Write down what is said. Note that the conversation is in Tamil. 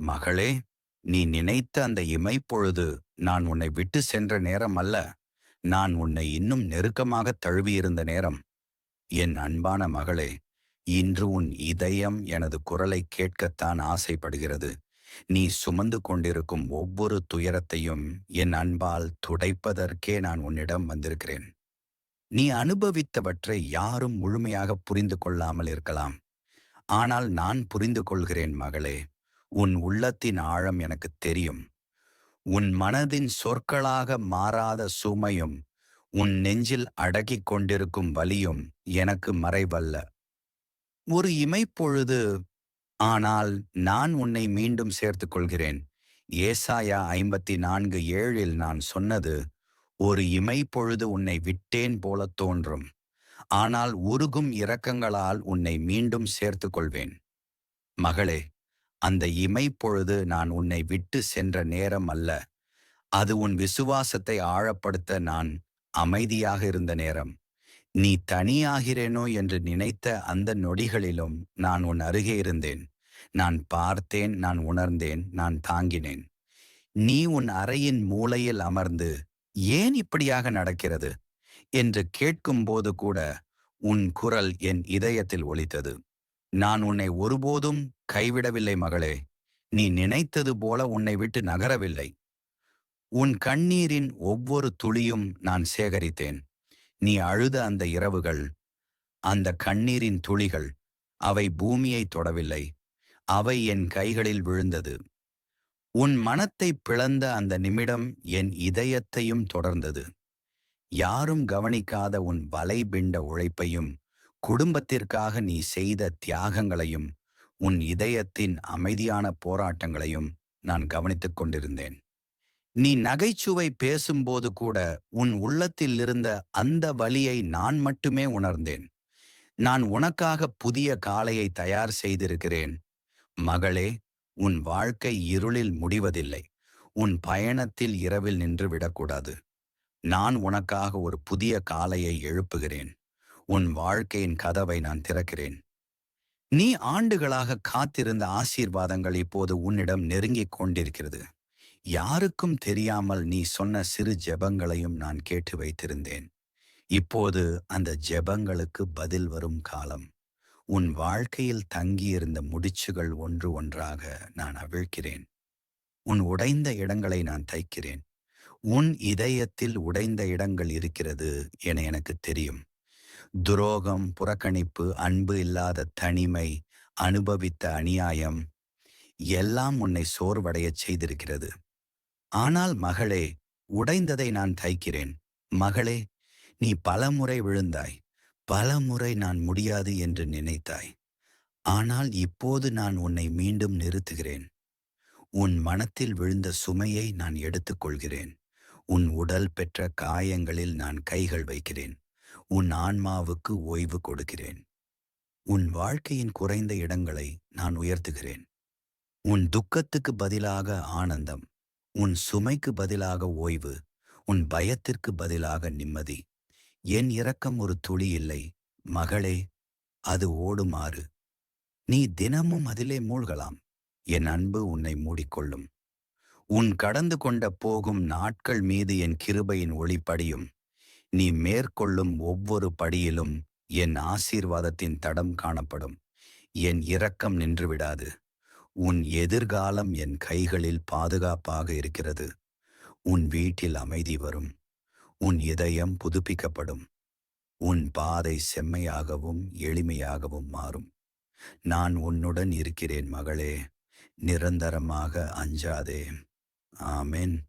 மகளே, நீ நினைத்த அந்த இமைப்பொழுது நான் உன்னை விட்டு சென்ற நேரம் அல்ல. நான் உன்னை இன்னும் நெருக்கமாகத் தழுவியிருந்த நேரம். என் அன்பான மகளே, இன்று உன் இதயம் எனது குரலைக் கேட்கத்தான் ஆசைப்படுகிறது. நீ சுமந்து கொண்டிருக்கும் ஒவ்வொரு துயரத்தையும் என் அன்பால் துடைப்பதற்கே நான் உன்னிடம் வந்திருக்கிறேன். நீ அனுபவித்தவற்றை யாரும் முழுமையாகப் புரிந்து கொள்ளாமல் இருக்கலாம். ஆனால் நான் புரிந்து கொள்கிறேன் மகளே. உன் உள்ளத்தின் ஆழம் எனக்குத் தெரியும். உன் மனதின் சொற்களாக மாறாத சுமையும், உன் நெஞ்சில் அடக்கிக் கொண்டிருக்கும் வலியும் எனக்கு மறைவல்ல. ஒரு இமைப்பொழுது, ஆனால் நான் உன்னை மீண்டும் சேர்த்துக் கொள்கிறேன். ஏசாயா 54:7 நான் சொன்னது, ஒரு இமைப்பொழுது உன்னை விட்டேன் போலத் தோன்றும். ஆனால் உருகும் இரக்கங்களால் உன்னை மீண்டும் சேர்த்துக் கொள்வேன். மகளே, அந்த இமைப்பொழுது நான் உன்னை விட்டு சென்ற நேரம் அல்ல. அது உன் விசுவாசத்தை ஆழப்படுத்த நான் அமைதியாக இருந்த நேரம். நீ தனியாகிறேனோ என்று நினைத்த அந்த நொடிகளிலும் நான் உன் அருகே இருந்தேன். நான் பார்த்தேன், நான் உணர்ந்தேன், நான் தாங்கினேன். நீ உன் அறையின் மூலையில் அமர்ந்து, "ஏன் இப்படியாக நடக்கிறது?" என்று கேட்கும்போது கூட உன் குரல் என் இதயத்தில் ஒலித்தது. நான் உன்னை ஒருபோதும் கைவிடவில்லை மகளே. நீ நினைத்தது போல உன்னை விட்டு நகரவில்லை. உன் கண்ணீரின் ஒவ்வொரு துளியும் நான் சேகரித்தேன். நீ அழுத அந்த இரவுகள், அந்த கண்ணீரின் துளிகள், அவை பூமியை தொடவில்லை. அவை என் கைகளில் விழுந்தது. உன் மனத்தை பிளந்த அந்த நிமிடம் என் இதயத்தையும் தொடர்ந்தது. யாரும் கவனிக்காத உன் வலைபிண்ட உழைப்பையும், குடும்பத்திற்காக நீ செய்த தியாகங்களையும், உன் இதயத்தின் அமைதியான போராட்டங்களையும் நான் கவனித்துக் கொண்டிருந்தேன். நீ நகைச்சுவை பேசும்போது கூட உன் உள்ளத்தில் இருந்த அந்த வலியை நான் மட்டுமே உணர்ந்தேன். நான் உனக்காக புதிய காலையை தயார் செய்திருக்கிறேன். மகளே, உன் வாழ்க்கை இருளில் முடிவதில்லை. உன் பயணத்தில் இரவில் நின்று விடக்கூடாது. நான் உனக்காக ஒரு புதிய காலையை எழுப்புகிறேன். உன் வாழ்க்கையின் கதவை நான் திறக்கிறேன். நீ ஆண்டுகளாக காத்திருந்த ஆசீர்வாதங்கள் இப்போது உன்னிடம் நெருங்கிக் கொண்டிருக்கிறது. யாருக்கும் தெரியாமல் நீ சொன்ன சிறு ஜெபங்களையும் நான் கேட்டு வைத்திருந்தேன். இப்போது அந்த ஜெபங்களுக்கு பதில் வரும் காலம். உன் வாழ்க்கையில் தங்கியிருந்த முடிச்சுகள் ஒன்று ஒன்றாக நான் அவிழ்க்கிறேன். உன் உடைந்த இடங்களை நான் தைக்கிறேன். உன் இதயத்தில் உடைந்த இடங்கள் இருக்கிறது என எனக்கு தெரியும். துரோகம், புறக்கணிப்பு, அன்பு இல்லாத தனிமை, அனுபவித்த அநியாயம் எல்லாம் உன்னை சோர்வடையச் செய்திருக்கிறது. ஆனால் மகளே, உடைந்ததை நான் தைக்கிறேன். மகளே, நீ பலமுறை விழுந்தாய். பலமுறை நான் முடியாது என்று நினைத்தாய். ஆனால் இப்போது நான் உன்னை மீண்டும் நிறுத்துகிறேன். உன் மனத்தில் விழுந்த சுமையை நான் எடுத்துக்கொள்கிறேன். உன் உடல் பெற்ற காயங்களில் நான் கைகள் வைக்கிறேன். உன் ஆன்மாவுக்கு ஓய்வு கொடுக்கிறேன். உன் வாழ்க்கையின் குறைந்த இடங்களை நான் உயர்த்துகிறேன். உன் துக்கத்துக்கு பதிலாக ஆனந்தம், உன் சுமைக்கு பதிலாக ஓய்வு, உன் பயத்திற்கு பதிலாக நிம்மதி. என் இரக்கம் ஒரு துளி இல்லை. மகளே, அது ஓடும் ஆறு. நீ தினமும் அதிலே மூழ்கலாம். என் அன்பு உன்னை மூடிக்கொள்ளும். உன் கடந்து கொண்ட போகும் நாட்கள் மீது என் கிருபையின் ஒளி படியும். நீ மேற்கொள்ளும் ஒவ்வொரு படியிலும் என் ஆசீர்வாதத்தின் தடம் காணப்படும். என் இரக்கம் நின்றுவிடாது. உன் எதிர்காலம் என் கைகளில் பாதுகாப்பாக இருக்கிறது. உன் வீட்டில் அமைதி வரும். உன் இதயம் புதுப்பிக்கப்படும். உன் பாதை செம்மையாகவும் எளிமையாகவும் மாறும். நான் உன்னுடன் இருக்கிறேன் மகளே. நிரந்தரமாக அஞ்சாதே. ஆமென்.